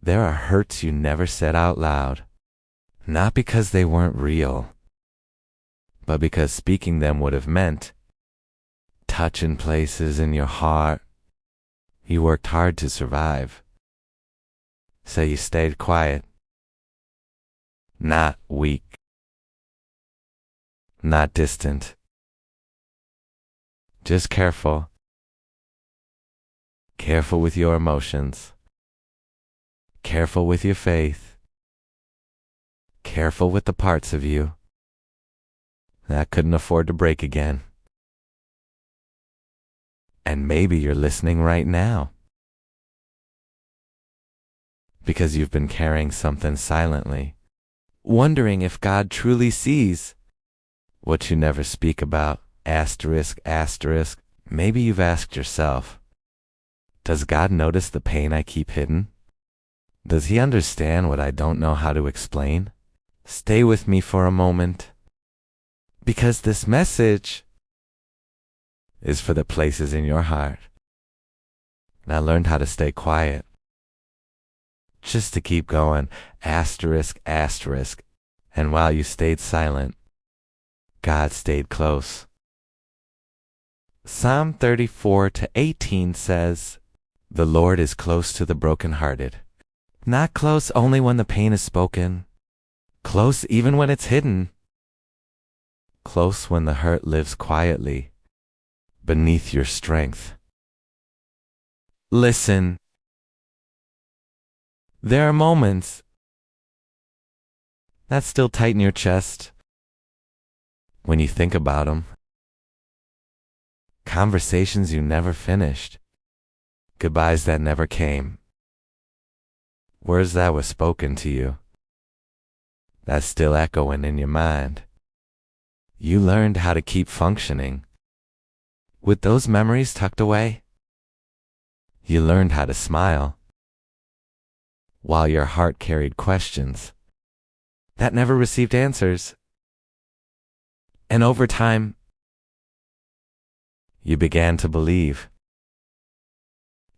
There are hurts you never said out loud, not because they weren't real, but because speaking them would have meant touching places in your heart you worked hard to survive. So you stayed quiet, not weak, not distant, just careful. Careful with your emotions, careful with your faith, careful with the parts of you that couldn't afford to break again. And maybe you're listening right now because you've been carrying something silently, wondering if God truly sees what you never speak about. Asterisk, asterisk. Maybe you've asked yourself, does God notice the pain I keep hidden? Does he understand what I don't know how to explain? Stay with me for a moment, because this message is for the places in your heart that learned how to stay quiet, just to keep going. Asterisk, asterisk. And while you stayed silent, God stayed close. Psalm 34:18 says, "The Lord is close to the brokenhearted." Not close only when the pain is spoken, close even when it's hidden, close when the hurt lives quietly beneath your strength. Listen. There are moments that still tighten your chest when you think about them. Conversations you never finished, goodbyes that never came, words that were spoken to you that's still echoing in your mind. You learned how to keep functioning with those memories tucked away. You learned how to smile while your heart carried questions that never received answers. And over time, you began to believe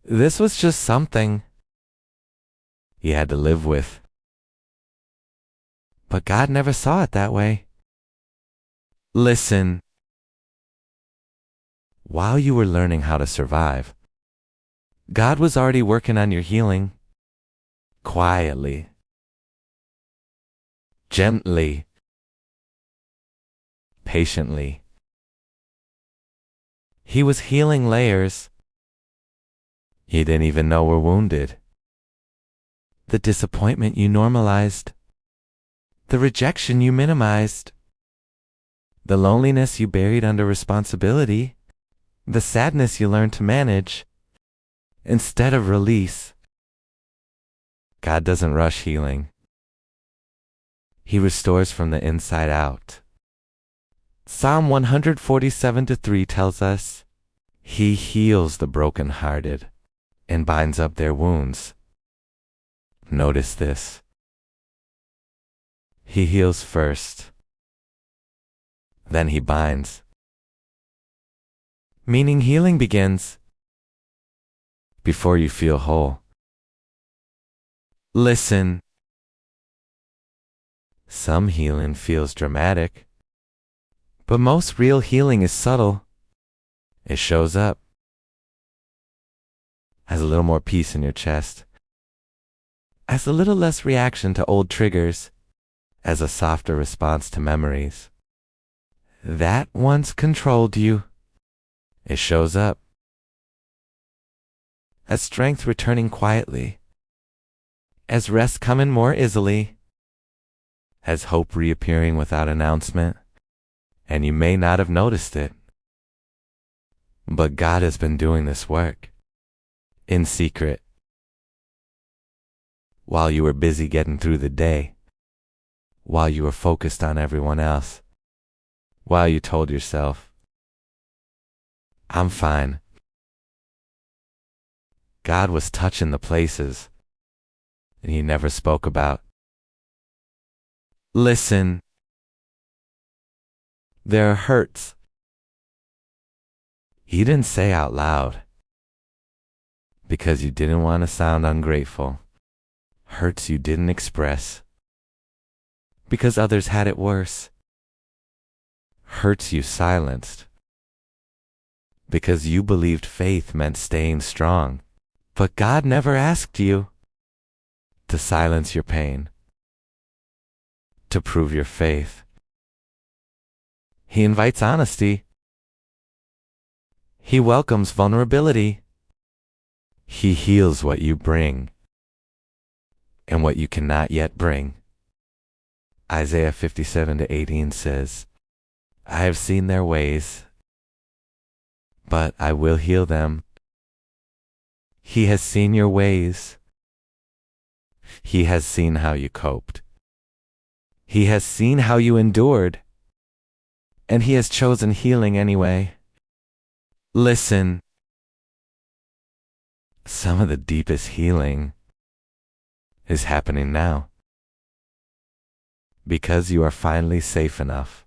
this was just something you had to live with. But God never saw it that way. Listen. While you were learning how to survive, God was already working on your healing. Quietly, gently, patiently. He was healing layers you didn't even know were wounded. The disappointment you normalized, the rejection you minimized, the loneliness you buried under responsibility, the sadness you learned to manage instead of release. God doesn't rush healing. He restores from the inside out. Psalm 147:3 tells us, He heals the brokenhearted and binds up their wounds. Notice this. He heals first, then he binds. Meaning healing begins before you feel whole. Listen. Some healing feels dramatic, but most real healing is subtle. It shows up as a little more peace in your chest, as a little less reaction to old triggers, as a softer response to memories that once controlled you. It shows up as strength returning quietly, as rest coming more easily, as hope reappearing without announcement, and you may not have noticed it. But God has been doing this work in secret while you were busy getting through the day, while you were focused on everyone else, while you told yourself, I'm fine. God was touching the places that he never spoke about. Listen. There are hurts he didn't say out loud because you didn't want to sound ungrateful. hurts you didn't express because others had it worse. Hurts you silenced because you believed faith meant staying strong. But God never asked you to silence your pain, to prove your faith. He invites honesty. He welcomes vulnerability. He heals what you bring and what you cannot yet bring. Isaiah 57:18 says, I have seen their ways, but I will heal them. He has seen your ways. He has seen how you coped. He has seen how you endured, and He has chosen healing anyway. Listen, some of the deepest healing is happening now because you are finally safe enough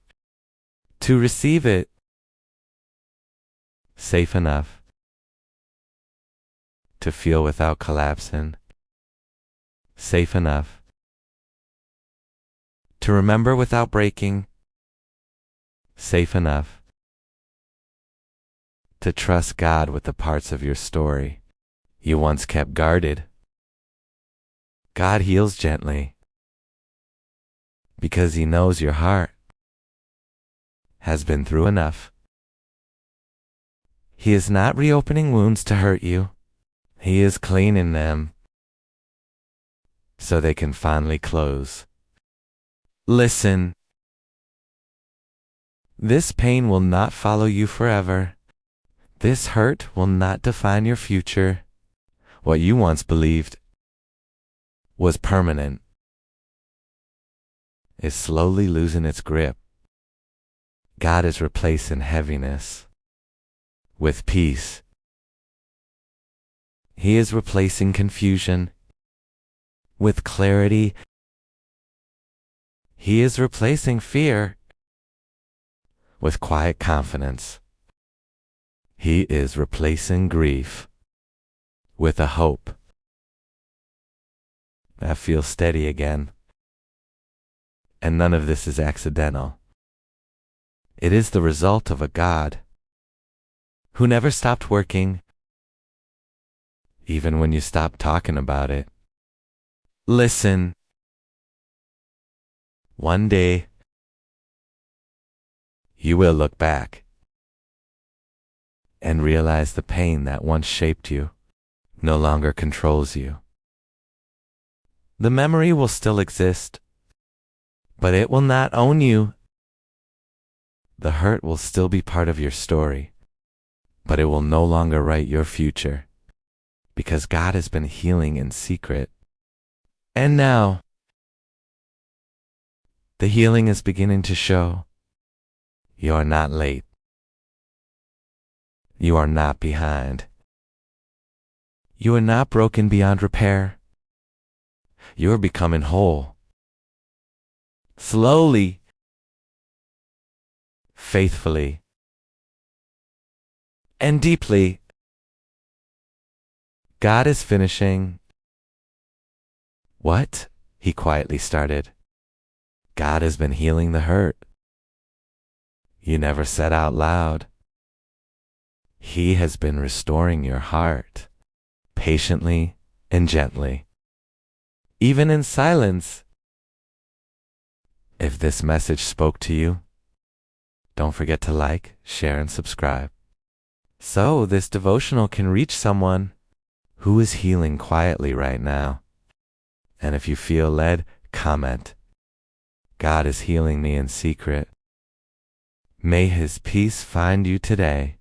to receive it. Safe enough to feel without collapsing. Safe enough to remember without breaking. Safe enough to trust God with the parts of your story you once kept guarded. God heals gently because He knows your heart has been through enough. He is not reopening wounds to hurt you. He is cleaning them so they can finally close. Listen, this pain will not follow you forever. This hurt will not define your future. What you once believed was permanent is slowly losing its grip. God is replacing heaviness with peace. He is replacing confusion with clarity. He is replacing fear with quiet confidence. He is replacing grief with a hope that feels steady again. And none of this is accidental. It is the result of a God who never stopped working, even when you stopped talking about it. Listen, one day you will look back and realize the pain that once shaped you no longer controls you. The memory will still exist, but it will not own you. The hurt will still be part of your story, but it will no longer write your future, because God has been healing in secret. And now, the healing is beginning to show. You are not late. You are not behind. You are not broken beyond repair. You are becoming whole. Slowly, faithfully, and deeply. God is finishing what He quietly started. God has been healing the hurt you never said out loud. He has been restoring your heart, patiently and gently, even in silence. If this message spoke to you, don't forget to like, share, and subscribe, so this devotional can reach someone who is healing quietly right now. And if you feel led, comment, God is healing me in secret. May His peace find you today.